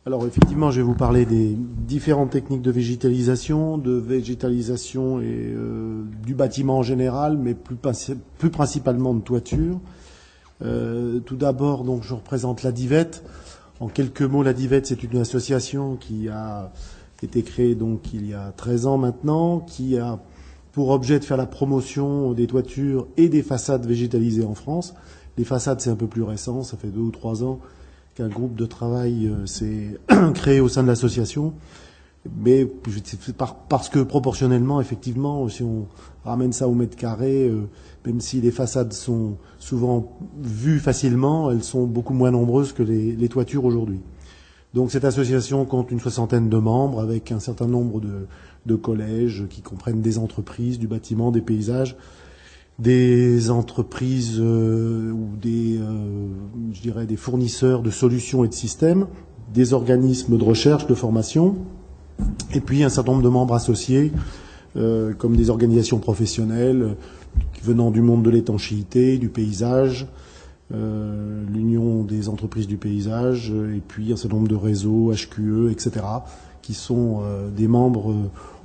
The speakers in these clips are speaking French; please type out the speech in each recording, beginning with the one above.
Alors effectivement, je vais vous parler des différentes techniques de végétalisation et du bâtiment en général, mais plus principalement de toiture. Tout d'abord, donc, je représente l'Adivette. En quelques mots, l'Adivette, c'est une association qui a été créée donc il y a 13 ans maintenant, qui a pour objet de faire la promotion des toitures et des façades végétalisées en France. Les façades, c'est un peu plus récent, ça fait 2 ou 3 ans qu'un groupe de travail s'est créé au sein de l'association. Mais parce que proportionnellement, effectivement, si on ramène ça au mètre carré, même si les façades sont souvent vues facilement, elles sont beaucoup moins nombreuses que les toitures aujourd'hui. Donc cette association compte une 60aine de membres avec un certain nombre de collèges qui comprennent des entreprises, du bâtiment, des paysages, des entreprises ou je dirais des fournisseurs de solutions et de systèmes, des organismes de recherche, de formation, et puis un certain nombre de membres associés, comme des organisations professionnelles venant du monde de l'étanchéité, du paysage, l'Union des entreprises du paysage, et puis un certain nombre de réseaux, HQE, etc., qui sont des membres,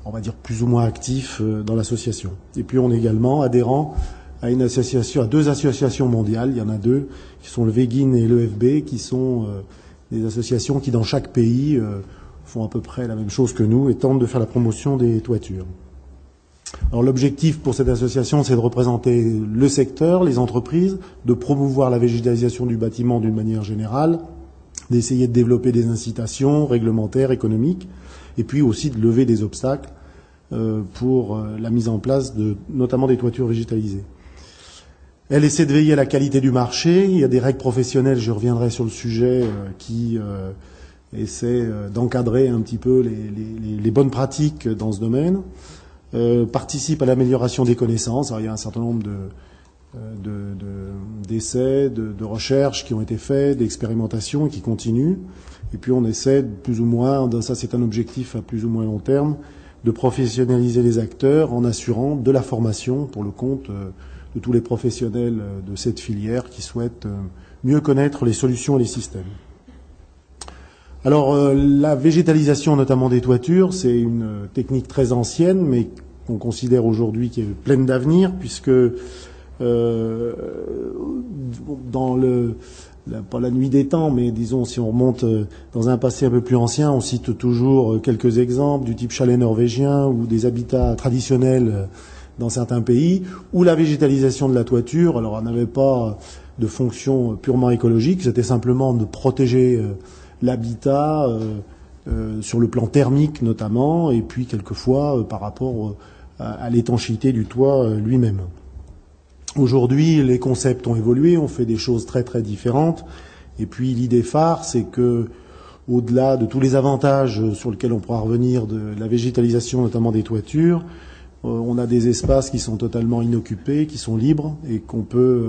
on va dire, plus ou moins actifs dans l'association. Et puis on est également adhérent à une association, à 2 associations mondiales. Il y en a 2, qui sont le VEGIN et l'EFB, qui sont des associations qui, dans chaque pays, font à peu près la même chose que nous et tentent de faire la promotion des toitures. Alors l'objectif pour cette association, c'est de représenter le secteur, les entreprises, de promouvoir la végétalisation du bâtiment d'une manière générale, d'essayer de développer des incitations réglementaires, économiques, et puis aussi de lever des obstacles pour la mise en place notamment des toitures végétalisées. Elle essaie de veiller à la qualité du marché. Il y a des règles professionnelles, je reviendrai sur le sujet, qui essaient d'encadrer un petit peu les bonnes pratiques dans ce domaine. Participe à l'amélioration des connaissances. Alors, il y a un certain nombre d'essais, de recherches qui ont été faits, d'expérimentations qui continuent. Et puis on essaie plus ou moins, ça c'est un objectif à plus ou moins long terme, de professionnaliser les acteurs en assurant de la formation pour le compte de tous les professionnels de cette filière qui souhaitent mieux connaître les solutions et les systèmes. Alors la végétalisation notamment des toitures, c'est une technique très ancienne, mais qu'on considère aujourd'hui qui est pleine d'avenir, puisque dans pas la nuit des temps, mais disons si on remonte dans un passé un peu plus ancien, on cite toujours quelques exemples du type chalet norvégien ou des habitats traditionnels dans certains pays, où la végétalisation de la toiture, alors elle n'avait pas de fonction purement écologique, c'était simplement de protéger l'habitat sur le plan thermique notamment, et puis quelquefois par rapport à l'étanchéité du toit lui-même. Aujourd'hui, les concepts ont évolué, on fait des choses très très différentes, et puis l'idée phare, c'est que au-delà de tous les avantages sur lesquels on pourra revenir de la végétalisation, notamment des toitures, on a des espaces qui sont totalement inoccupés, qui sont libres, et qu'on peut,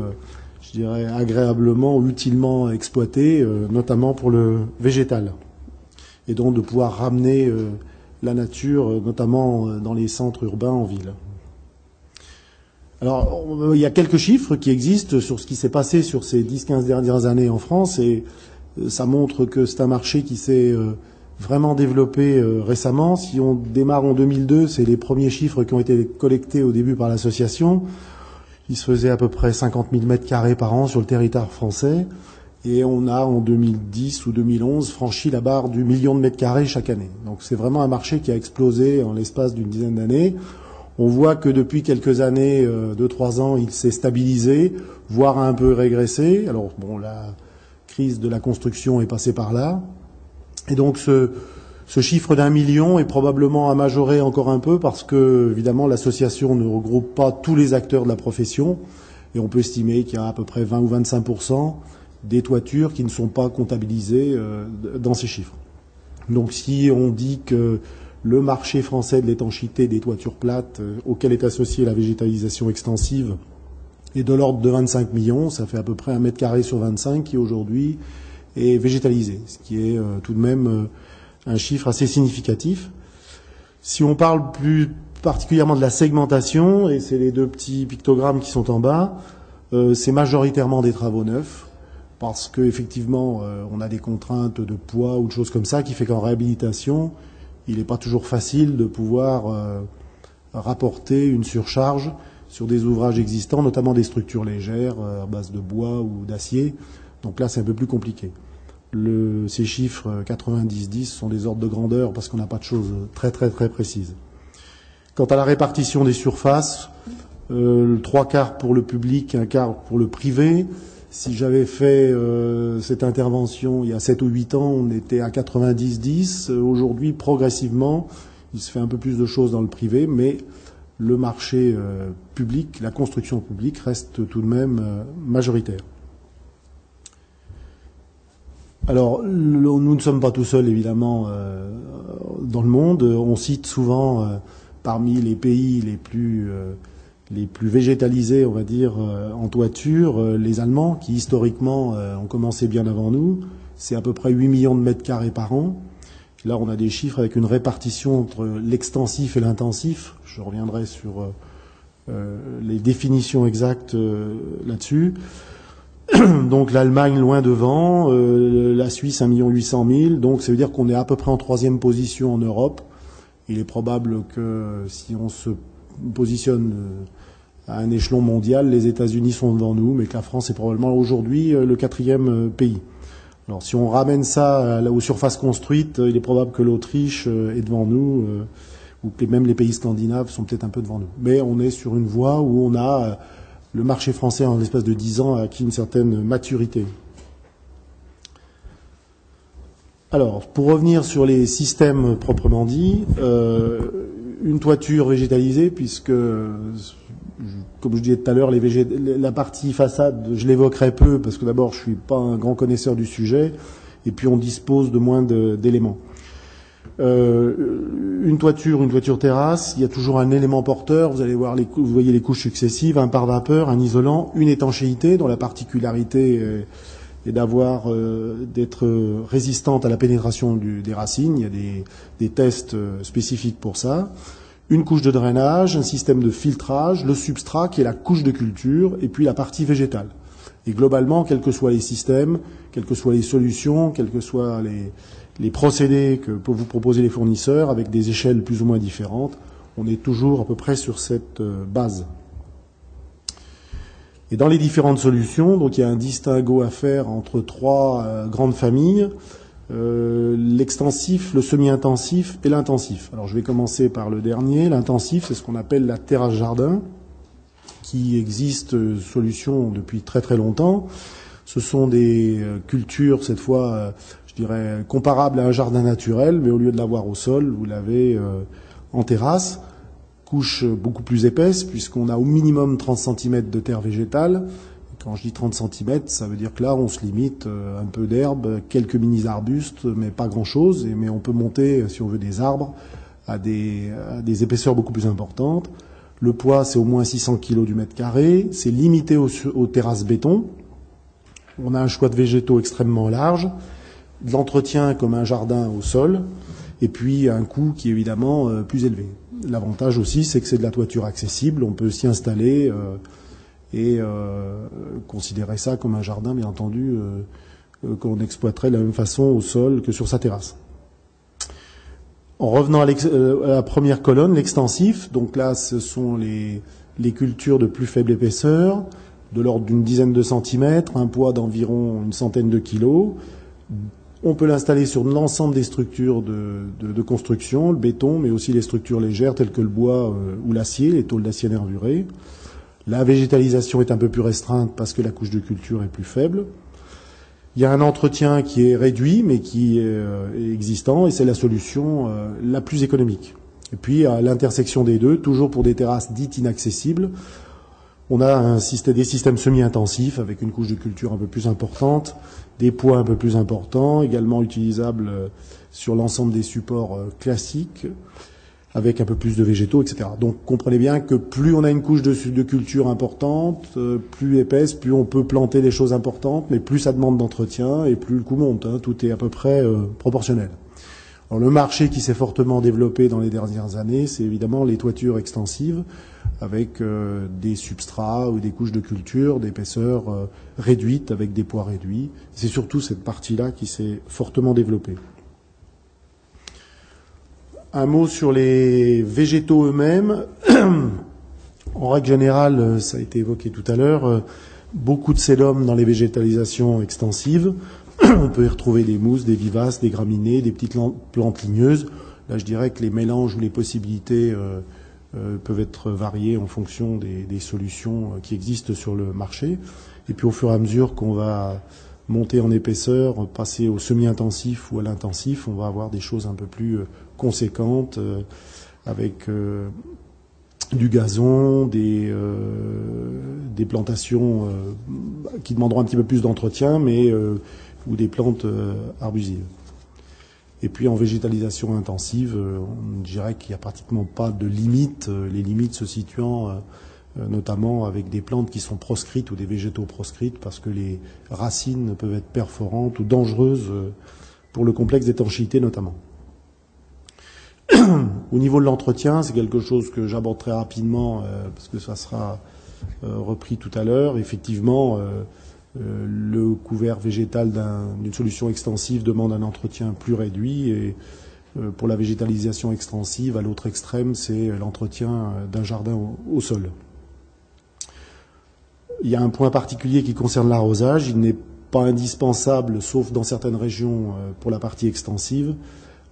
je dirais, agréablement ou utilement exploiter, notamment pour le végétal. Et donc de pouvoir ramener la nature, notamment dans les centres urbains en ville. Alors, il y a quelques chiffres qui existent sur ce qui s'est passé sur ces 10-15 dernières années en France, et ça montre que c'est un marché qui s'est vraiment développé récemment. Si on démarre en 2002, c'est les premiers chiffres qui ont été collectés au début par l'association. Il se faisait à peu près 50 000 mètres carrés par an sur le territoire français, et on a en 2010 ou 2011 franchi la barre du 1 million de mètres carrés chaque année. Donc c'est vraiment un marché qui a explosé en l'espace d'une dizaine d'années. On voit que depuis quelques années, 2-3 ans, il s'est stabilisé, voire un peu régressé. Alors bon, la crise de la construction est passée par là. Et donc ce chiffre d'1 million est probablement à majorer encore un peu parce que, évidemment, l'association ne regroupe pas tous les acteurs de la profession. Et on peut estimer qu'il y a à peu près 20 ou 25% des toitures qui ne sont pas comptabilisées dans ces chiffres. Donc si on dit que le marché français de l'étanchéité des toitures plates auquel est associée la végétalisation extensive est de l'ordre de 25 millions, ça fait à peu près 1 mètre carré sur 25 qui aujourd'hui est végétalisé, ce qui est tout de même un chiffre assez significatif. Si on parle plus particulièrement de la segmentation, et c'est les 2 petits pictogrammes qui sont en bas, c'est majoritairement des travaux neufs. parce que effectivement, on a des contraintes de poids ou de choses comme ça, qui fait qu'en réhabilitation, il n'est pas toujours facile de pouvoir rapporter une surcharge sur des ouvrages existants, notamment des structures légères à base de bois ou d'acier. Donc là, c'est un peu plus compliqué. Ces chiffres 90-10 sont des ordres de grandeur parce qu'on n'a pas de choses très très très précises. Quant à la répartition des surfaces, 3/4 pour le public, 1/4 pour le privé. Si j'avais fait cette intervention il y a 7 ou 8 ans, on était à 90-10. Aujourd'hui, progressivement, il se fait un peu plus de choses dans le privé, mais le marché public, la construction publique reste tout de même majoritaire. Alors, nous ne sommes pas tout seuls, évidemment, dans le monde. On cite souvent, parmi les pays les plus végétalisés, on va dire, en toiture, les Allemands, qui historiquement ont commencé bien avant nous. C'est à peu près 8 millions de mètres carrés par an. Là, on a des chiffres avec une répartition entre l'extensif et l'intensif. Je reviendrai sur les définitions exactes là-dessus. Donc l'Allemagne loin devant, la Suisse 1 800 000, donc ça veut dire qu'on est à peu près en 3e position en Europe. Il est probable que si on se positionne à un échelon mondial, les États-Unis sont devant nous, mais que la France est probablement aujourd'hui le 4e pays. Alors si on ramène ça aux surfaces construites, il est probable que l'Autriche est devant nous, ou que même les pays scandinaves sont peut-être un peu devant nous. Mais on est sur une voie où on a le marché français, en l'espace de 10 ans, a acquis une certaine maturité. Alors, pour revenir sur les systèmes proprement dits, une toiture végétalisée, puisque, comme je disais tout à l'heure, la partie façade, je l'évoquerai peu, parce que d'abord, je suis pas un grand connaisseur du sujet, et puis on dispose de moins d'éléments. Une toiture terrasse, il y a toujours un élément porteur. Vous allez voir, vous voyez les couches successives, un pare-vapeur, un isolant, une étanchéité dont la particularité est d'être résistante à la pénétration des racines. Il y a des tests spécifiques pour ça. Une couche de drainage, un système de filtrage, le substrat qui est la couche de culture, et puis la partie végétale. Et globalement, quels que soient les systèmes, quelles que soient les solutions, quels que soient les procédés que peuvent vous proposer les fournisseurs avec des échelles plus ou moins différentes, on est toujours à peu près sur cette base. Et dans les différentes solutions, donc il y a un distinguo à faire entre 3 grandes familles, l'extensif, le semi-intensif et l'intensif. Alors je vais commencer par le dernier. L'intensif, c'est ce qu'on appelle la terrasse jardin, qui existe solution depuis très très longtemps. Ce sont des cultures, cette fois, je dirais, comparables à un jardin naturel, mais au lieu de l'avoir au sol, vous l'avez en terrasse. Couche beaucoup plus épaisse, puisqu'on a au minimum 30 cm de terre végétale. Quand je dis 30 cm, ça veut dire que là, on se limite un peu d'herbe, quelques mini-arbustes, mais pas grand-chose. Mais on peut monter, si on veut, des arbres à des épaisseurs beaucoup plus importantes. Le poids, c'est au moins 600 kg du mètre carré. C'est limité aux terrasses béton. On a un choix de végétaux extrêmement large, de l'entretien comme un jardin au sol, et puis un coût qui est évidemment plus élevé. L'avantage aussi, c'est que c'est de la toiture accessible, on peut s'y installer et considérer ça comme un jardin, bien entendu, qu'on exploiterait de la même façon au sol que sur sa terrasse. En revenant à la première colonne, l'extensif, donc là, ce sont les cultures de plus faible épaisseur, de l'ordre d'une dizaine de centimètres, un poids d'environ une centaine de kilos. On peut l'installer sur l'ensemble des structures de construction, le béton, mais aussi les structures légères telles que le bois ou l'acier, les tôles d'acier nervuré. La végétalisation est un peu plus restreinte parce que la couche de culture est plus faible. Il y a un entretien qui est réduit, mais qui est existant, et c'est la solution la plus économique. Et puis, à l'intersection des deux, toujours pour des terrasses dites inaccessibles, on a des systèmes semi-intensifs avec une couche de culture un peu plus importante, des poids un peu plus importants, également utilisables sur l'ensemble des supports classiques, avec un peu plus de végétaux, etc. Donc comprenez bien que plus on a une couche de culture importante, plus épaisse, plus on peut planter des choses importantes, mais plus ça demande d'entretien et plus le coût monte. Tout est à peu près proportionnel. Alors, le marché qui s'est fortement développé dans les dernières années, c'est évidemment les toitures extensives, avec des substrats ou des couches de culture d'épaisseur réduite, avec des poids réduits. C'est surtout cette partie-là qui s'est fortement développée. Un mot sur les végétaux eux-mêmes. En règle générale, ça a été évoqué tout à l'heure, beaucoup de sédum dans les végétalisations extensives. On peut y retrouver des mousses, des vivaces, des graminées, des petites plantes ligneuses. Là, je dirais que les mélanges ou les possibilités peuvent être variées en fonction des solutions qui existent sur le marché. Et puis, au fur et à mesure qu'on va monter en épaisseur, passer au semi-intensif ou à l'intensif, on va avoir des choses un peu plus conséquentes avec du gazon, des plantations qui demanderont un petit peu plus d'entretien, mais ou des plantes arbusives. Et puis en végétalisation intensive, on dirait qu'il n'y a pratiquement pas de limites, les limites se situant notamment avec des plantes qui sont proscrites ou des végétaux proscrites parce que les racines peuvent être perforantes ou dangereuses pour le complexe d'étanchéité notamment. Au niveau de l'entretien, c'est quelque chose que j'aborde très rapidement parce que ça sera repris tout à l'heure. Effectivement, le couvert végétal d'une solution extensive demande un entretien plus réduit et pour la végétalisation extensive, à l'autre extrême, c'est l'entretien d'un jardin au sol. Il y a un point particulier qui concerne l'arrosage. Il n'est pas indispensable, sauf dans certaines régions, pour la partie extensive,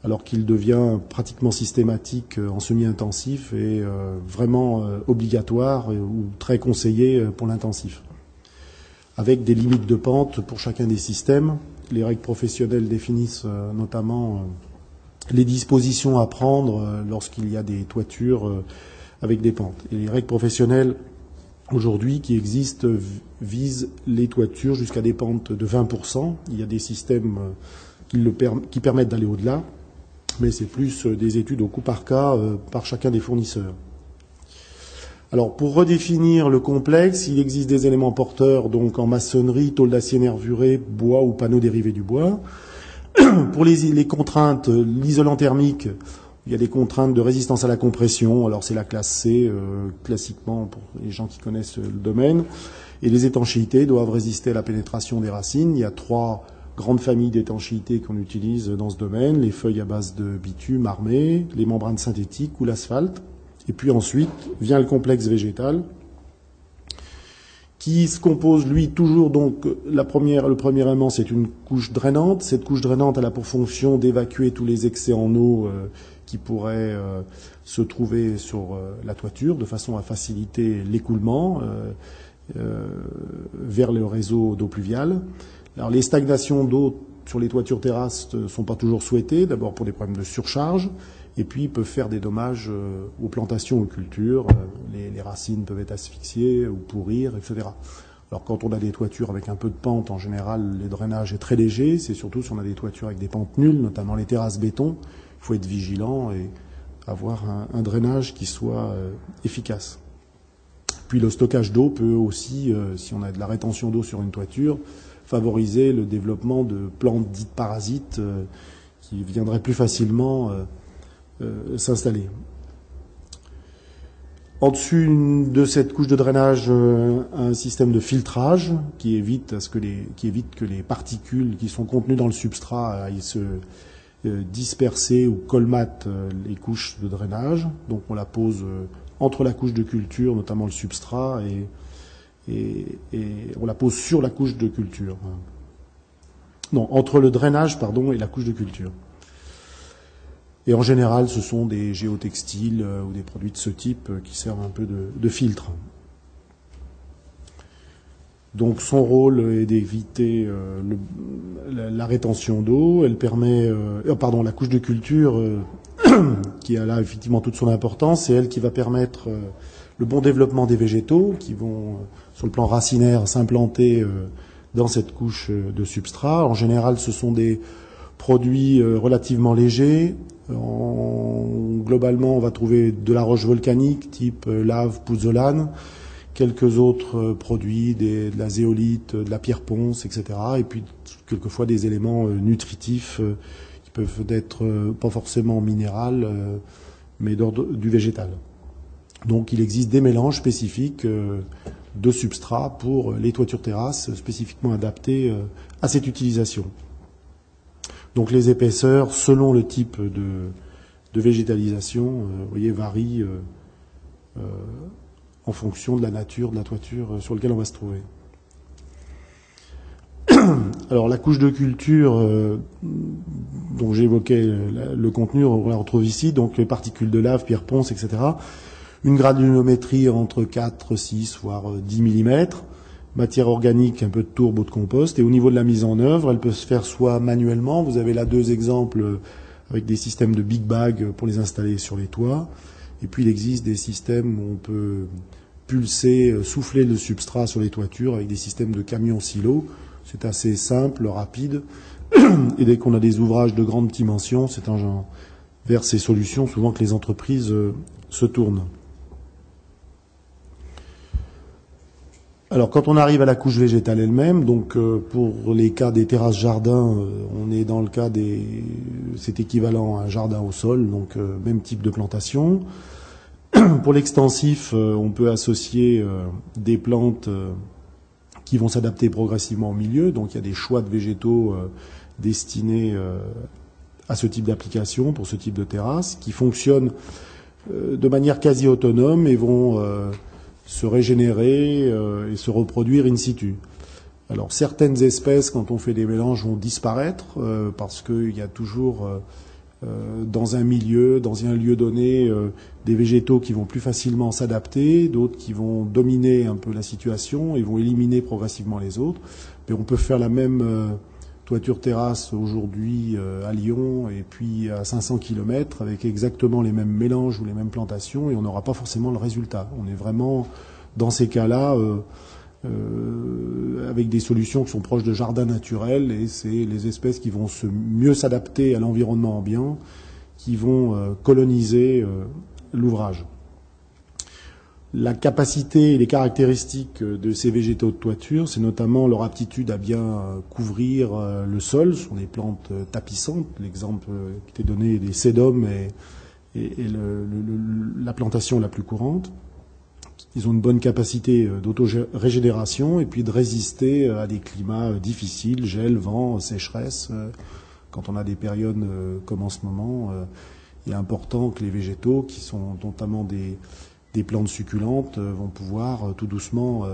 alors qu'il devient pratiquement systématique en semi-intensif et vraiment obligatoire ou très conseillé pour l'intensif, avec des limites de pente pour chacun des systèmes. Les règles professionnelles définissent notamment les dispositions à prendre lorsqu'il y a des toitures avec des pentes. Et les règles professionnelles aujourd'hui qui existent visent les toitures jusqu'à des pentes de 20%. Il y a des systèmes qui permettent d'aller au-delà, mais c'est plus des études au coup par cas par chacun des fournisseurs. Alors, pour redéfinir le complexe, il existe des éléments porteurs, donc en maçonnerie, tôle d'acier nervuré, bois ou panneaux dérivés du bois. Pour les contraintes, l'isolant thermique, il y a des contraintes de résistance à la compression. Alors, c'est la classe C, classiquement, pour les gens qui connaissent le domaine. Et les étanchéités doivent résister à la pénétration des racines. Il y a 3 grandes familles d'étanchéités qu'on utilise dans ce domaine. Les feuilles à base de bitume armé, les membranes synthétiques ou l'asphalte. Et puis ensuite vient le complexe végétal qui se compose, lui, toujours donc le premier élément, c'est une couche drainante. Cette couche drainante, elle a pour fonction d'évacuer tous les excès en eau qui pourraient se trouver sur la toiture, de façon à faciliter l'écoulement vers le réseau d'eau pluviale. Alors les stagnations d'eau sur les toitures terrasses ne sont pas toujours souhaitées, d'abord pour des problèmes de surcharge, et puis ils peuvent faire des dommages aux plantations, aux cultures. Les racines peuvent être asphyxiées ou pourrir, etc. Alors quand on a des toitures avec un peu de pente, en général, le drainage est très léger. C'est surtout si on a des toitures avec des pentes nulles, notamment les terrasses béton. Il faut être vigilant et avoir un drainage qui soit efficace. Puis le stockage d'eau peut aussi, si on a de la rétention d'eau sur une toiture, favoriser le développement de plantes dites parasites qui viendraient plus facilement s'installer. En dessus de cette couche de drainage, un système de filtrage qui évite que les particules qui sont contenues dans le substrat aillent se disperser ou colmatent les couches de drainage. Donc on la pose entre la couche de culture, notamment le substrat, et on la pose sur la couche de culture. Non, entre le drainage, pardon, et la couche de culture. Et en général, ce sont des géotextiles ou des produits de ce type qui servent un peu de filtre. Donc son rôle est d'éviter la rétention d'eau. Elle permet, la couche de culture, qui a là effectivement toute son importance, c'est elle qui va permettre le bon développement des végétaux qui vont, sur le plan racinaire, s'implanter dans cette couche de substrat. En général, ce sont des produits relativement légers. Globalement, on va trouver de la roche volcanique type lave, pouzzolane, quelques autres produits, de la zéolite, de la pierre ponce, etc. Et puis quelquefois des éléments nutritifs qui peuvent être pas forcément minérales, mais d'ordre du végétal. Donc il existe des mélanges spécifiques de substrats pour les toitures terrasses, spécifiquement adaptés à cette utilisation. Donc les épaisseurs, selon le type de végétalisation, vous voyez, varient en fonction de la nature de la toiture sur laquelle on va se trouver. Alors la couche de culture dont j'évoquais le contenu, on la retrouve ici, donc les particules de lave, pierre ponce, etc. Une granulométrie entre 4, 6, voire 10 mm, matière organique, un peu de tourbe ou de compost, et au niveau de la mise en œuvre, elle peut se faire soit manuellement, vous avez là 2 exemples avec des systèmes de big bag pour les installer sur les toits, et puis il existe des systèmes où on peut pulser, souffler le substrat sur les toitures avec des systèmes de camions silos. C'est assez simple, rapide, et dès qu'on a des ouvrages de grande dimension, c'est vers ces solutions souvent que les entreprises se tournent. Alors quand on arrive à la couche végétale elle-même, donc pour les cas des terrasses jardins, on est dans le cas c'est équivalent à un jardin au sol, donc même type de plantation. Pour l'extensif, on peut associer des plantes qui vont s'adapter progressivement au milieu, donc il y a des choix de végétaux destinés à ce type d'application, pour ce type de terrasse, qui fonctionnent de manière quasi autonome et vont se régénérer et se reproduire in situ. Alors certaines espèces, quand on fait des mélanges, vont disparaître parce qu'il y a toujours dans un milieu, dans un lieu donné, des végétaux qui vont plus facilement s'adapter, d'autres qui vont dominer un peu la situation et vont éliminer progressivement les autres. Mais on peut faire la même toiture terrasse aujourd'hui à Lyon et puis à 500 km avec exactement les mêmes mélanges ou les mêmes plantations et on n'aura pas forcément le résultat. On est vraiment dans ces cas-là avec des solutions qui sont proches de jardins naturels et c'est les espèces qui vont mieux s'adapter à l'environnement ambiant qui vont coloniser l'ouvrage. La capacité et les caractéristiques de ces végétaux de toiture, c'est notamment leur aptitude à bien couvrir le sol. Ce sont des plantes tapissantes. L'exemple qui était donné des sédums est la plantation la plus courante. Ils ont une bonne capacité d'autorégénération et puis de résister à des climats difficiles, gel, vent, sécheresse. Quand on a des périodes comme en ce moment, il est important que les végétaux, qui sont notamment des plantes succulentes, vont pouvoir tout doucement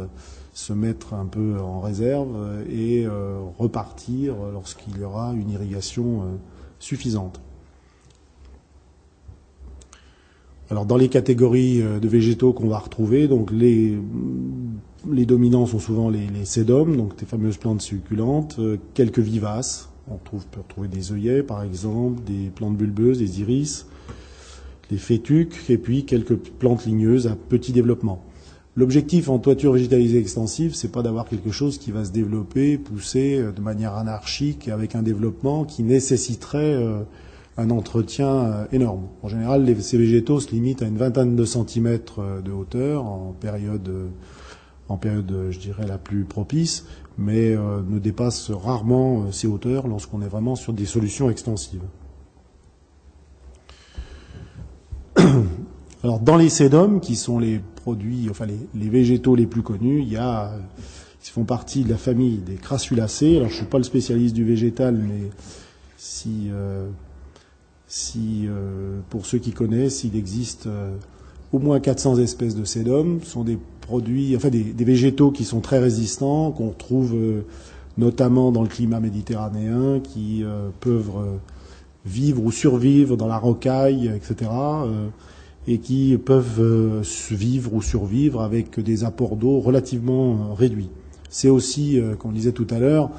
se mettre un peu en réserve et repartir lorsqu'il y aura une irrigation suffisante. Alors dans les catégories de végétaux qu'on va retrouver, donc les dominants sont souvent les sédums, donc des fameuses plantes succulentes, quelques vivaces, on peut retrouver des œillets par exemple, des plantes bulbeuses, des iris, les fétuques, et puis quelques plantes ligneuses à petit développement. L'objectif en toiture végétalisée extensive, c'est pas d'avoir quelque chose qui va se développer, pousser de manière anarchique, avec un développement qui nécessiterait un entretien énorme. En général, ces végétaux se limitent à une vingtaine de centimètres de hauteur en période, je dirais, la plus propice, mais ne dépassent rarement ces hauteurs lorsqu'on est vraiment sur des solutions extensives. Alors, dans les sédums, qui sont les produits, enfin les végétaux les plus connus, ils font partie de la famille des Crassulacées. Alors, je suis pas le spécialiste du végétal, mais pour ceux qui connaissent, il existe au moins 400 espèces de sédums. Ce sont des produits, enfin des végétaux qui sont très résistants, qu'on retrouve notamment dans le climat méditerranéen, qui peuvent vivre ou survivre dans la rocaille, etc., et qui peuvent vivre ou survivre avec des apports d'eau relativement réduits. C'est aussi, comme on disait tout à l'heure,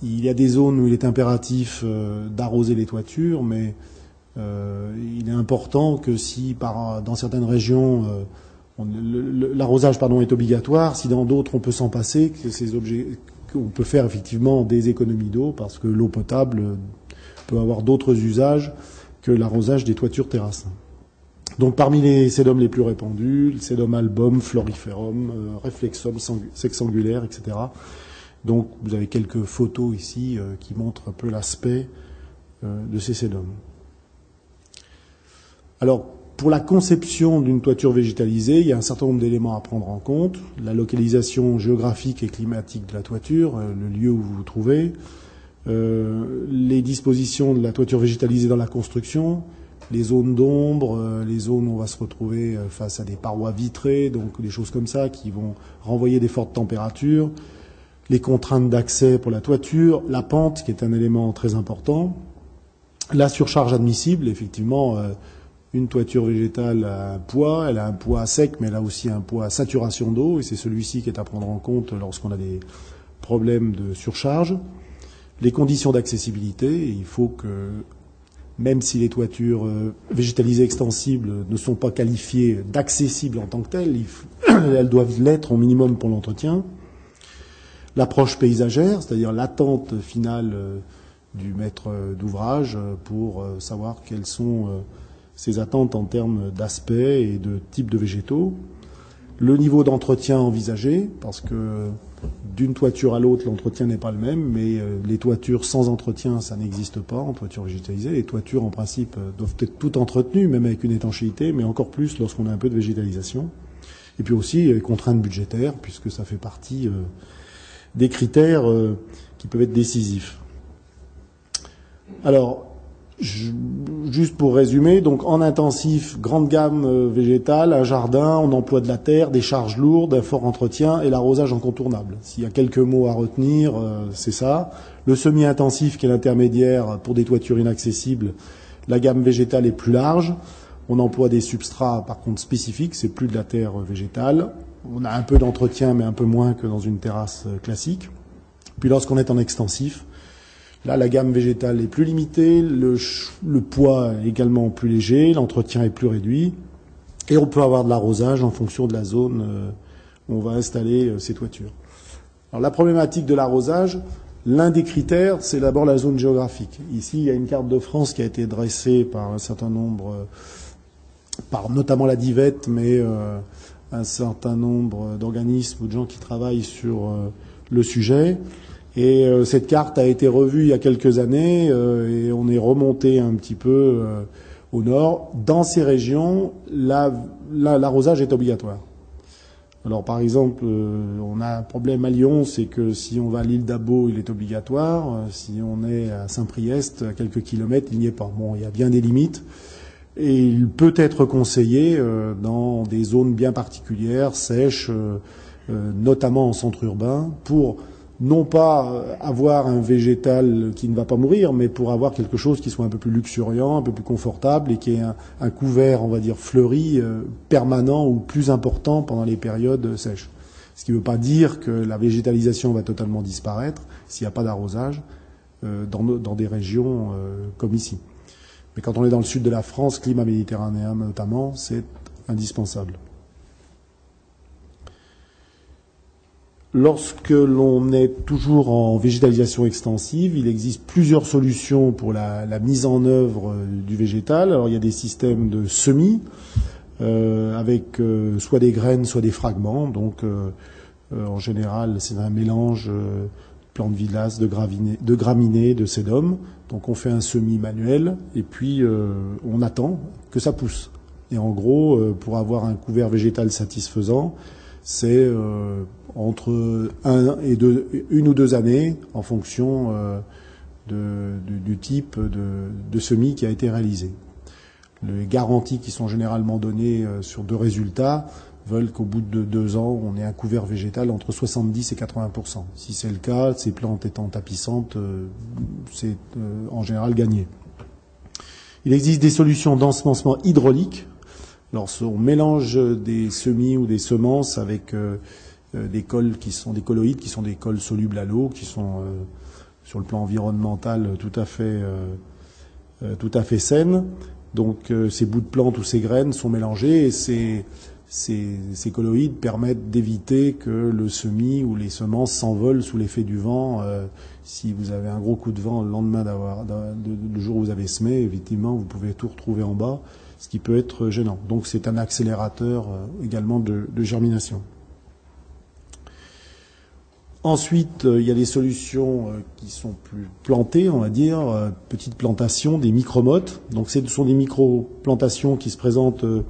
il y a des zones où il est impératif d'arroser les toitures, mais il est important que si dans certaines régions l'arrosage est obligatoire, si dans d'autres on peut s'en passer, qu'on peut faire effectivement des économies d'eau parce que l'eau potable peut avoir d'autres usages que l'arrosage des toitures terrasses. Donc parmi les sédums les plus répandus, le sédum album, floriferum, réflexum sexangulaire, etc. Donc vous avez quelques photos ici qui montrent un peu l'aspect de ces sédums. Alors, pour la conception d'une toiture végétalisée, il y a un certain nombre d'éléments à prendre en compte. La localisation géographique et climatique de la toiture, le lieu où vous vous trouvez, les dispositions de la toiture végétalisée dans la construction, les zones d'ombre, les zones où on va se retrouver face à des parois vitrées, donc des choses comme ça qui vont renvoyer des fortes températures, les contraintes d'accès pour la toiture, la pente qui est un élément très important, la surcharge admissible, effectivement. Une toiture végétale a un poids, elle a un poids sec, mais elle a aussi un poids à saturation d'eau, et c'est celui-ci qui est à prendre en compte lorsqu'on a des problèmes de surcharge. Les conditions d'accessibilité, il faut que, même si les toitures végétalisées extensibles ne sont pas qualifiées d'accessibles en tant que telles, elles doivent l'être au minimum pour l'entretien. L'approche paysagère, c'est-à-dire l'attente finale du maître d'ouvrage pour savoir quelles sont ces attentes en termes d'aspect et de type de végétaux. Le niveau d'entretien envisagé, parce que d'une toiture à l'autre, l'entretien n'est pas le même, mais les toitures sans entretien, ça n'existe pas en toiture végétalisée. Les toitures, en principe, doivent être toutes entretenues, même avec une étanchéité, mais encore plus lorsqu'on a un peu de végétalisation. Et puis aussi, les contraintes budgétaires, puisque ça fait partie des critères qui peuvent être décisifs. Alors, juste pour résumer, donc en intensif, grande gamme végétale, un jardin, on emploie de la terre, des charges lourdes, un fort entretien et l'arrosage incontournable. S'il y a quelques mots à retenir, c'est ça. Le semi-intensif qui est l'intermédiaire pour des toitures inaccessibles, la gamme végétale est plus large. On emploie des substrats par contre spécifiques, c'est plus de la terre végétale. On a un peu d'entretien mais un peu moins que dans une terrasse classique. Puis lorsqu'on est en extensif, là, la gamme végétale est plus limitée, le poids est également plus léger, l'entretien est plus réduit, et on peut avoir de l'arrosage en fonction de la zone où on va installer ces toitures. Alors, la problématique de l'arrosage, l'un des critères, c'est d'abord la zone géographique. Ici, il y a une carte de France qui a été dressée par un certain nombre, par notamment la DIVET, mais un certain nombre d'organismes ou de gens qui travaillent sur le sujet. Et cette carte a été revue il y a quelques années et on est remonté un petit peu au nord. Dans ces régions, l'arrosage est obligatoire. Alors par exemple, on a un problème à Lyon, c'est que si on va à l'île d'Abo, il est obligatoire. Si on est à Saint-Priest, à quelques kilomètres, il n'y est pas. Bon, il y a bien des limites. Et il peut être conseillé dans des zones bien particulières, sèches, notamment en centre urbain, pour non pas avoir un végétal qui ne va pas mourir, mais pour avoir quelque chose qui soit un peu plus luxuriant, un peu plus confortable et qui ait un couvert, on va dire, fleuri, permanent ou plus important pendant les périodes sèches. Ce qui ne veut pas dire que la végétalisation va totalement disparaître s'il n'y a pas d'arrosage dans des régions comme ici. Mais quand on est dans le sud de la France, climat méditerranéen notamment, c'est indispensable. Lorsque l'on est toujours en végétalisation extensive, il existe plusieurs solutions pour la mise en œuvre du végétal. Alors il y a des systèmes de semis avec soit des graines, soit des fragments. Donc en général, c'est un mélange de plantes vivaces, de graminées, de sédum. Donc on fait un semis manuel et puis on attend que ça pousse. Et en gros, pour avoir un couvert végétal satisfaisant, c'est entre une ou deux années en fonction du type de semis qui a été réalisé. Les garanties qui sont généralement données sur deux résultats veulent qu'au bout de 2 ans, on ait un couvert végétal entre 70 et 80%. Si c'est le cas, ces plantes étant tapissantes, c'est en général gagné. Il existe des solutions d'ensemencement hydraulique. Alors, on mélange des semis ou des semences avec des cols qui sont des colloïdes, qui sont des cols solubles à l'eau, qui sont sur le plan environnemental tout à fait saines. Donc, ces bouts de plantes ou ces graines sont mélangés et ces colloïdes permettent d'éviter que le semis ou les semences s'envolent sous l'effet du vent. Si vous avez un gros coup de vent le lendemain le jour où vous avez semé, effectivement, vous pouvez tout retrouver en bas, ce qui peut être gênant. Donc c'est un accélérateur également de germination. Ensuite, il y a des solutions qui sont plus plantées, on va dire, petites plantations, des micromottes. Donc ce sont des micro-plantations qui se présentent, vous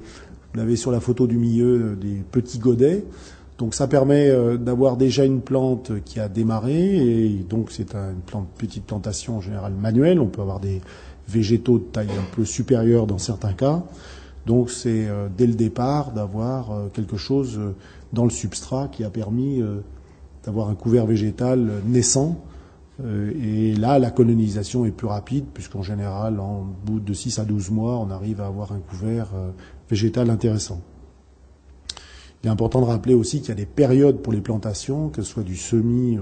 l'avez sur la photo du milieu, des petits godets. Donc ça permet d'avoir déjà une plante qui a démarré, et donc c'est une petite plantation en général manuelle. On peut avoir des végétaux de taille un peu supérieure dans certains cas. Donc c'est dès le départ d'avoir quelque chose dans le substrat qui a permis d'avoir un couvert végétal naissant. Et là, la colonisation est plus rapide, puisqu'en général, en bout de 6 à 12 mois, on arrive à avoir un couvert végétal intéressant. Il est important de rappeler aussi qu'il y a des périodes pour les plantations, que ce soit du semis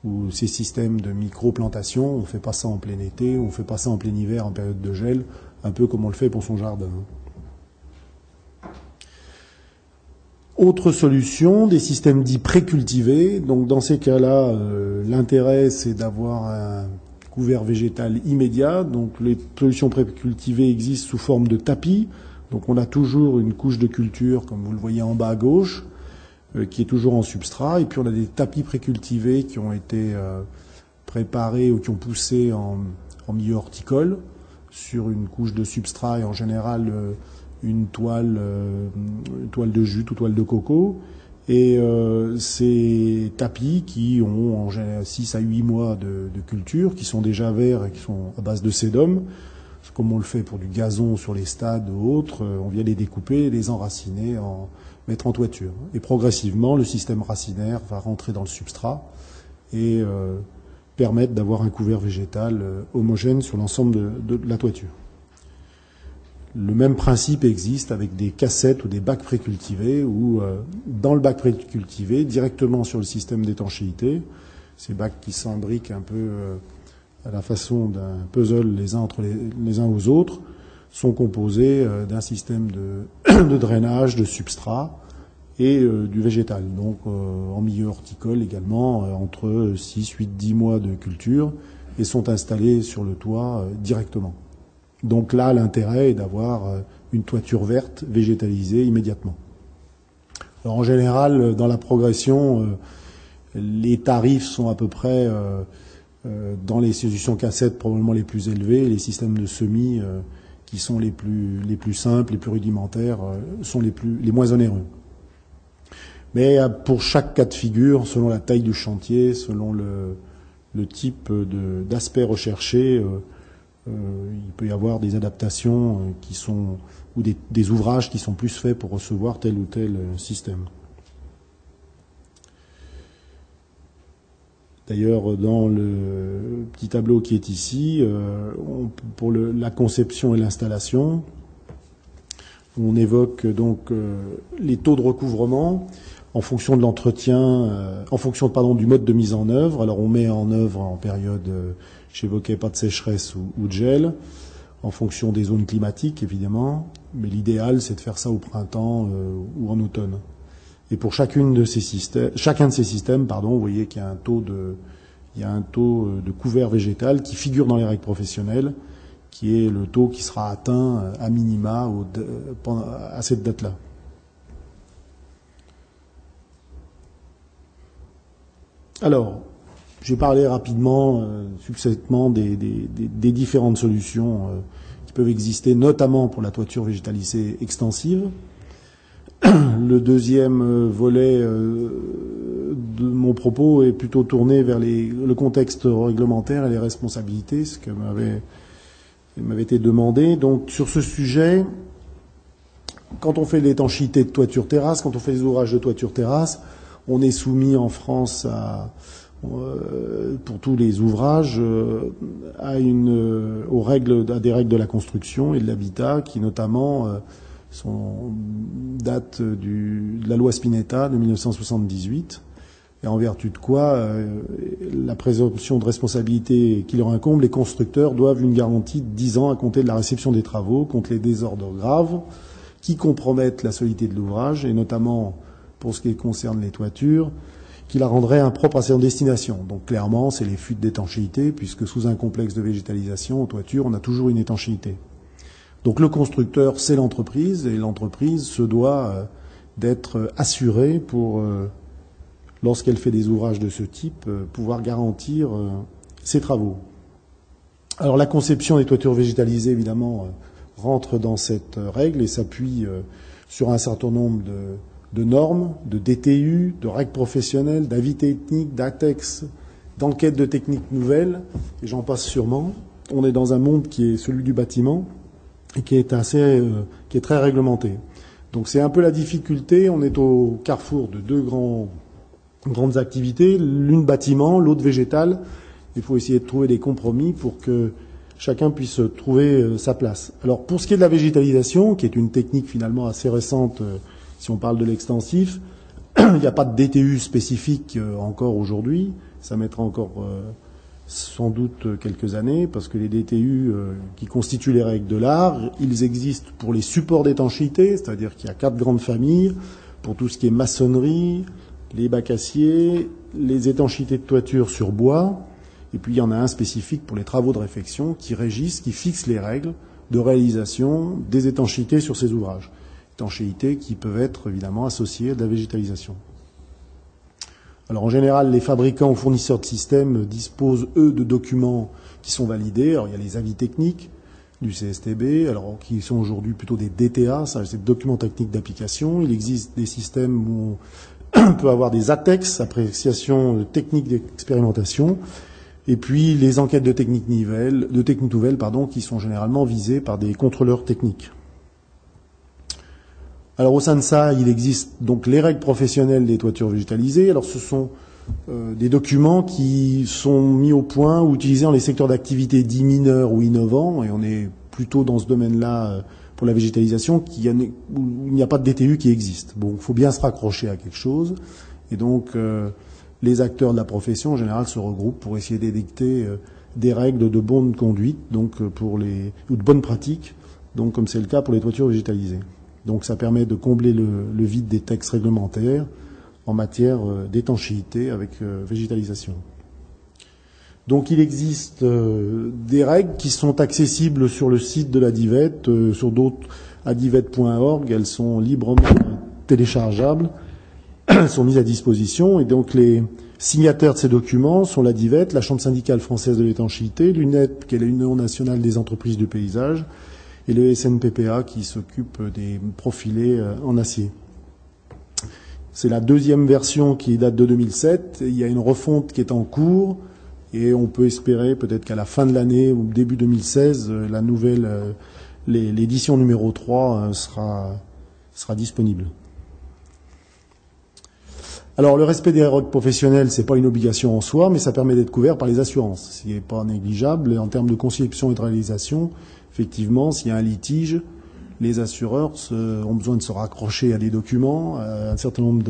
ou ces systèmes de micro-plantation. On ne fait pas ça en plein été, on ne fait pas ça en plein hiver, en période de gel, un peu comme on le fait pour son jardin. Autre solution, des systèmes dits précultivés. Donc dans ces cas-là, l'intérêt c'est d'avoir un couvert végétal immédiat. Donc les solutions précultivées existent sous forme de tapis. Donc on a toujours une couche de culture, comme vous le voyez en bas à gauche, qui est toujours en substrat. Et puis on a des tapis précultivés qui ont été préparés ou qui ont poussé en milieu horticole sur une couche de substrat et en général une toile de jute ou toile de coco. Et ces tapis qui ont en général 6 à 8 mois de culture, qui sont déjà verts et qui sont à base de sédum, comme on le fait pour du gazon sur les stades ou autres, on vient les découper, les enraciner, mettre en toiture. Et progressivement, le système racinaire va rentrer dans le substrat et permettre d'avoir un couvert végétal homogène sur l'ensemble de la toiture. Le même principe existe avec des cassettes ou des bacs précultivés, où dans le bac précultivé, directement sur le système d'étanchéité, ces bacs qui s'imbriquent un peu à la façon d'un puzzle les uns entre les uns aux autres, sont composés d'un système de drainage, de substrat et du végétal. Donc en milieu horticole également, entre 6, 8, 10 mois de culture, et sont installés sur le toit directement. Donc là, l'intérêt est d'avoir une toiture verte végétalisée immédiatement. Alors en général, dans la progression, les tarifs sont à peu près dans les solutions cassettes probablement les plus élevés. Les systèmes de semis qui sont les plus simples, les plus rudimentaires, sont les moins onéreux. Mais pour chaque cas de figure, selon la taille du chantier, selon le type d'aspect recherché, il peut y avoir des adaptations ou des ouvrages qui sont plus faits pour recevoir tel ou tel système. D'ailleurs, dans le petit tableau qui est ici, pour la conception et l'installation, on évoque donc les taux de recouvrement en fonction de l'entretien, en fonction du mode de mise en œuvre. Alors on met en œuvre en période, j'évoquais pas de sécheresse ou de gel, en fonction des zones climatiques évidemment, mais l'idéal c'est de faire ça au printemps ou en automne. Et pour chacun de ces systèmes, vous voyez qu'il y a un taux de couvert végétal qui figure dans les règles professionnelles, qui est le taux qui sera atteint à minima à cette date-là. Alors, je vais parler rapidement, succinctement, des différentes solutions qui peuvent exister, notamment pour la toiture végétalisée extensive. Le deuxième volet de mon propos est plutôt tourné vers le contexte réglementaire et les responsabilités, ce que m'avait été demandé. Donc sur ce sujet, quand on fait l'étanchéité de toiture-terrasse, quand on fait les ouvrages de toiture-terrasse, on est soumis en France pour tous les ouvrages à des règles de la construction et de l'habitat qui notamment datent de la loi Spinetta de 1978, et en vertu de quoi la présomption de responsabilité qui leur incombe, les constructeurs doivent une garantie de 10 ans à compter de la réception des travaux contre les désordres graves qui compromettent la solidité de l'ouvrage, et notamment pour ce qui concerne les toitures, qui la rendraient impropre à sa destination. Donc clairement, c'est les fuites d'étanchéité, puisque sous un complexe de végétalisation en toiture, on a toujours une étanchéité. Donc le constructeur, c'est l'entreprise, et l'entreprise se doit d'être assurée pour lorsqu'elle fait des ouvrages de ce type, pouvoir garantir ses travaux. Alors la conception des toitures végétalisées, évidemment, rentre dans cette règle et s'appuie sur un certain nombre de normes, de DTU, de règles professionnelles, d'avis techniques, d'ATEX, d'enquêtes de techniques nouvelles, et j'en passe sûrement. On est dans un monde qui est celui du bâtiment et qui est très réglementé. Donc c'est un peu la difficulté. On est au carrefour de deux grandes activités, l'une bâtiment, l'autre végétale. Il faut essayer de trouver des compromis pour que chacun puisse trouver sa place. Alors pour ce qui est de la végétalisation, qui est une technique finalement assez récente, si on parle de l'extensif, il n'y a pas de DTU spécifique encore aujourd'hui. Ça mettra encore sans doute quelques années, parce que les DTU qui constituent les règles de l'art, ils existent pour les supports d'étanchéité, c'est-à-dire qu'il y a 4 grandes familles, pour tout ce qui est maçonnerie, les bacs acier, les étanchéités de toiture sur bois, et puis il y en a un spécifique pour les travaux de réfection qui régissent, qui fixent les règles de réalisation des étanchéités sur ces ouvrages. Étanchéités qui peuvent être évidemment associées à de la végétalisation. Alors en général, les fabricants ou fournisseurs de systèmes disposent, eux, de documents qui sont validés. Alors il y a les avis techniques du CSTB, alors qui sont aujourd'hui plutôt des DTA, ça c'est documents techniques d'application. Il existe des systèmes où on peut avoir des ATEX, appréciation technique d'expérimentation, et puis les enquêtes de techniques nouvelles, qui sont généralement visées par des contrôleurs techniques. Alors au sein de ça, il existe donc les règles professionnelles des toitures végétalisées. Alors ce sont des documents qui sont mis au point ou utilisés dans les secteurs d'activité dits mineurs ou innovants, et on est plutôt dans ce domaine-là pour la végétalisation où il n'y a pas de DTU qui existe. Bon, il faut bien se raccrocher à quelque chose, et donc les acteurs de la profession en général se regroupent pour essayer d'édicter des règles de bonne conduite, donc ou de bonnes pratiques, donc comme c'est le cas pour les toitures végétalisées. Donc ça permet de combler le vide des textes réglementaires en matière d'étanchéité avec végétalisation. Donc il existe des règles qui sont accessibles sur le site de l'Adivet, sur d'autres adivet.org, elles sont librement téléchargeables, elles sont mises à disposition, et donc les signataires de ces documents sont l'Adivet, la Chambre syndicale française de l'étanchéité, l'UNEP, qui est l'Union nationale des entreprises du paysage, et le SNPPA qui s'occupe des profilés en acier. C'est la deuxième version qui date de 2007. Il y a une refonte qui est en cours et on peut espérer peut-être qu'à la fin de l'année ou début 2016, la nouvelle, l'édition numéro 3 sera disponible. Alors le respect des règles professionnelles, c'est pas une obligation en soi, mais ça permet d'être couvert par les assurances, ce qui n'est pas négligeable. Et en termes de conception et de réalisation, effectivement, s'il y a un litige, les assureurs ont besoin de se raccrocher à des documents, à un certain nombre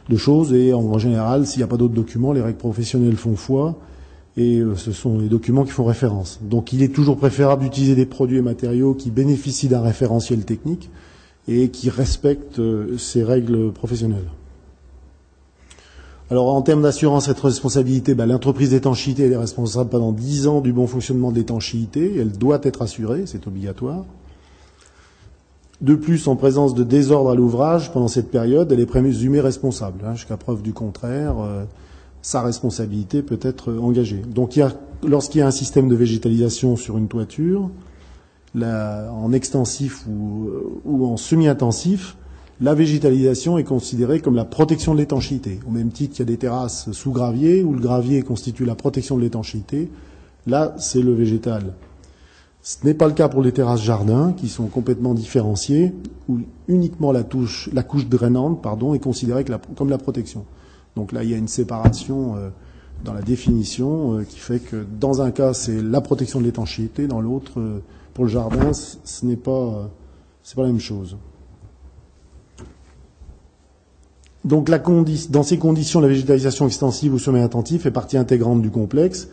de choses, et en général, s'il n'y a pas d'autres documents, les règles professionnelles font foi, et ce sont les documents qui font référence. Donc il est toujours préférable d'utiliser des produits et matériaux qui bénéficient d'un référentiel technique et qui respectent ces règles professionnelles. Alors en termes d'assurance et de responsabilité, l'entreprise d'étanchéité elle est responsable pendant 10 ans du bon fonctionnement de l'étanchéité. Elle doit être assurée, c'est obligatoire. De plus, en présence de désordre à l'ouvrage pendant cette période, elle est présumée responsable. Jusqu'à preuve du contraire, sa responsabilité peut être engagée. Donc lorsqu'il y a un système de végétalisation sur une toiture, en extensif ou en semi-intensif, la végétalisation est considérée comme la protection de l'étanchéité. Au même titre qu'il y a des terrasses sous gravier, où le gravier constitue la protection de l'étanchéité, là, c'est le végétal. Ce n'est pas le cas pour les terrasses jardins, qui sont complètement différenciées, où uniquement la couche drainante est considérée comme la protection. Donc là, il y a une séparation dans la définition qui fait que dans un cas, c'est la protection de l'étanchéité, dans l'autre, pour le jardin, ce n'est pas la même chose. Donc dans ces conditions, la végétalisation extensive ou semi-intensive fait partie intégrante du complexe,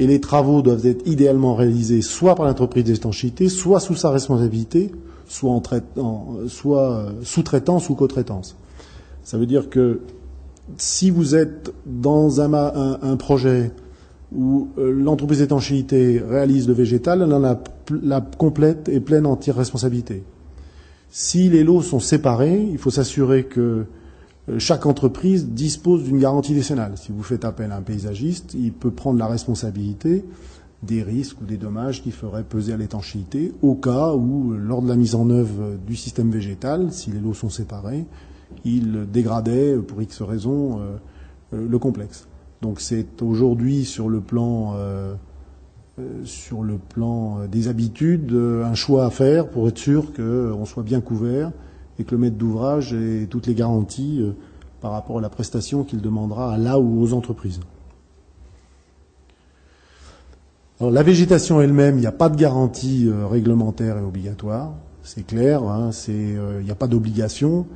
et les travaux doivent être idéalement réalisés soit par l'entreprise d'étanchéité, soit sous sa responsabilité, soit sous-traitance ou co-traitance. Ça veut dire que si vous êtes dans un projet où l'entreprise d'étanchéité réalise le végétal, elle en a la complète et pleine entière responsabilité. Si les lots sont séparés, il faut s'assurer que chaque entreprise dispose d'une garantie décennale. Si vous faites appel à un paysagiste, il peut prendre la responsabilité des risques ou des dommages qui feraient peser à l'étanchéité, au cas où, lors de la mise en œuvre du système végétal, si les lots sont séparés, il dégradait, pour X raisons, le complexe. Donc c'est aujourd'hui, sur le plan des habitudes, un choix à faire pour être sûr qu'on soit bien couvert et que le maître d'ouvrage ait toutes les garanties par rapport à la prestation qu'il demandera à la ou aux entreprises. Alors, la végétation elle-même, il n'y a pas de garantie réglementaire et obligatoire, c'est clair, hein, il n'y a pas d'obligation.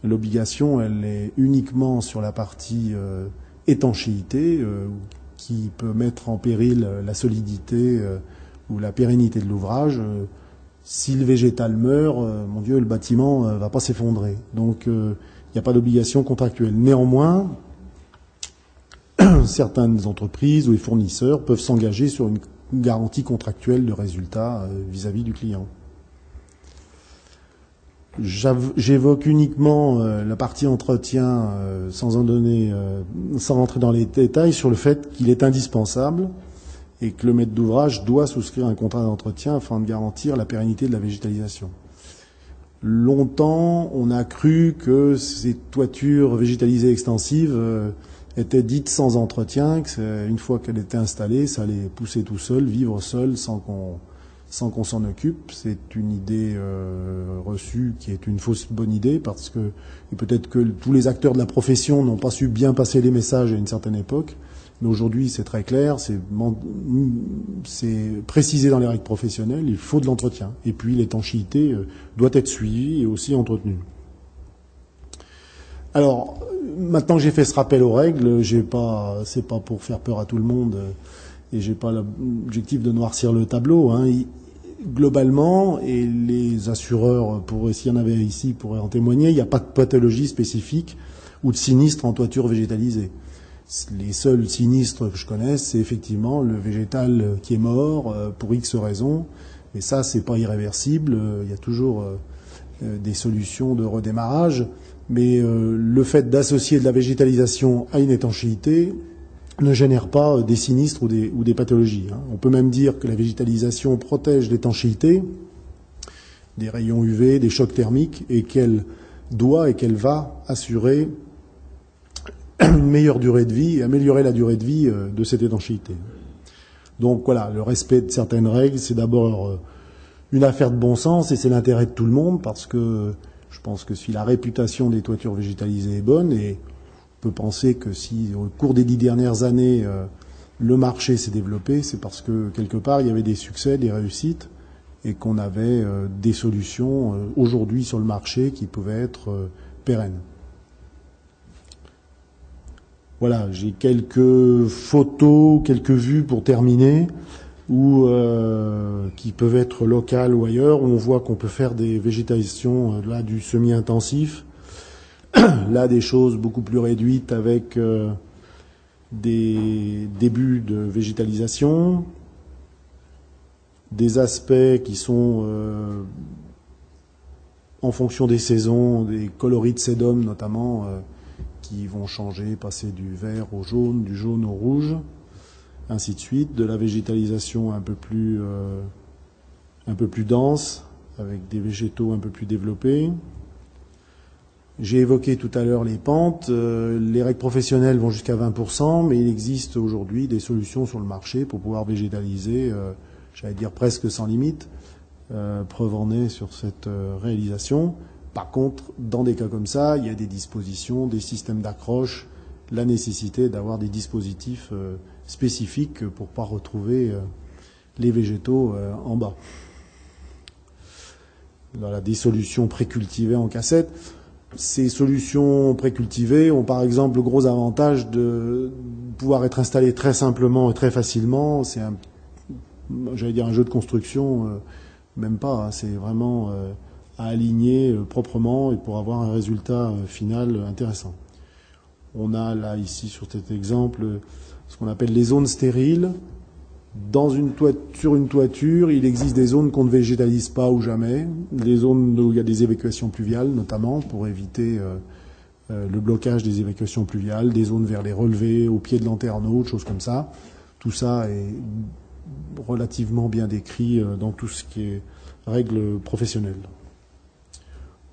L'obligation, elle est uniquement sur la partie étanchéité, qui peut mettre en péril la solidité ou la pérennité de l'ouvrage. Si le végétal meurt, mon Dieu, le bâtiment va pas s'effondrer. Donc, il n'y a pas d'obligation contractuelle. Néanmoins, certaines entreprises ou les fournisseurs peuvent s'engager sur une garantie contractuelle de résultat vis-à-vis du client. J'évoque uniquement la partie entretien sans rentrer dans les détails, sur le fait qu'il est indispensable et que le maître d'ouvrage doit souscrire un contrat d'entretien afin de garantir la pérennité de la végétalisation. Longtemps, on a cru que ces toitures végétalisées extensives étaient dites sans entretien, que une fois qu'elle était installée, ça allait pousser tout seul, vivre seul, sans qu'on s'en occupe. C'est une idée reçue qui est une fausse bonne idée, parce que et peut-être que tous les acteurs de la profession n'ont pas su bien passer les messages à une certaine époque, mais aujourd'hui c'est très clair, c'est précisé dans les règles professionnelles, il faut de l'entretien. Et puis l'étanchéité doit être suivie et aussi entretenue. Alors, maintenant que j'ai fait ce rappel aux règles, c'est pas pour faire peur à tout le monde, et j'ai pas l'objectif de noircir le tableau, hein. Globalement, et les assureurs, s'il y en avait ici, pourraient en témoigner, il n'y a pas de pathologie spécifique ou de sinistre en toiture végétalisée. Les seuls sinistres que je connaisse, c'est effectivement le végétal qui est mort pour X raisons, mais ça, c'est pas irréversible. Il y a toujours des solutions de redémarrage, mais le fait d'associer de la végétalisation à une étanchéité ne génère pas des sinistres ou des pathologies. On peut même dire que la végétalisation protège l'étanchéité des rayons UV, des chocs thermiques, et qu'elle doit et qu'elle va assurer une meilleure durée de vie et améliorer la durée de vie de cette étanchéité. Donc voilà, le respect de certaines règles, c'est d'abord une affaire de bon sens, et c'est l'intérêt de tout le monde, parce que je pense que si la réputation des toitures végétalisées est bonne, et on peut penser que si au cours des 10 dernières années le marché s'est développé, c'est parce que quelque part il y avait des succès, des réussites, et qu'on avait des solutions aujourd'hui sur le marché qui pouvaient être pérennes. Voilà, j'ai quelques photos, quelques vues pour terminer, qui peuvent être locales ou ailleurs, où on voit qu'on peut faire des végétations, là, du semi-intensif, là, des choses beaucoup plus réduites avec des débuts de végétalisation, des aspects qui sont, en fonction des saisons, des coloris de sédum notamment, qui vont changer, passer du vert au jaune, du jaune au rouge, ainsi de suite, de la végétalisation un peu plus dense, avec des végétaux un peu plus développés. J'ai évoqué tout à l'heure les pentes. Les règles professionnelles vont jusqu'à 20%, mais il existe aujourd'hui des solutions sur le marché pour pouvoir végétaliser, j'allais dire presque sans limite. Preuve en est sur cette réalisation. Par contre, dans des cas comme ça, il y a des dispositions, des systèmes d'accroche, la nécessité d'avoir des dispositifs spécifiques pour pas retrouver les végétaux en bas. Voilà, des solutions précultivées en cassette. Ces solutions précultivées ont par exemple le gros avantage de pouvoir être installées très simplement et très facilement. C'est j'allais dire un jeu de construction, même pas, hein, c'est vraiment à aligner proprement et pour avoir un résultat final intéressant. On a là, ici, sur cet exemple, ce qu'on appelle les zones stériles. Sur une toiture, il existe des zones qu'on ne végétalise pas ou jamais, des zones où il y a des évacuations pluviales, notamment, pour éviter le blocage des évacuations pluviales, des zones vers les relevés, au pied de lanterneaux, des choses comme ça. Tout ça est relativement bien décrit dans tout ce qui est règles professionnelles.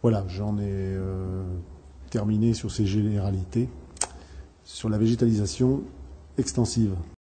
Voilà, j'en ai terminé sur ces généralités, sur la végétalisation extensive.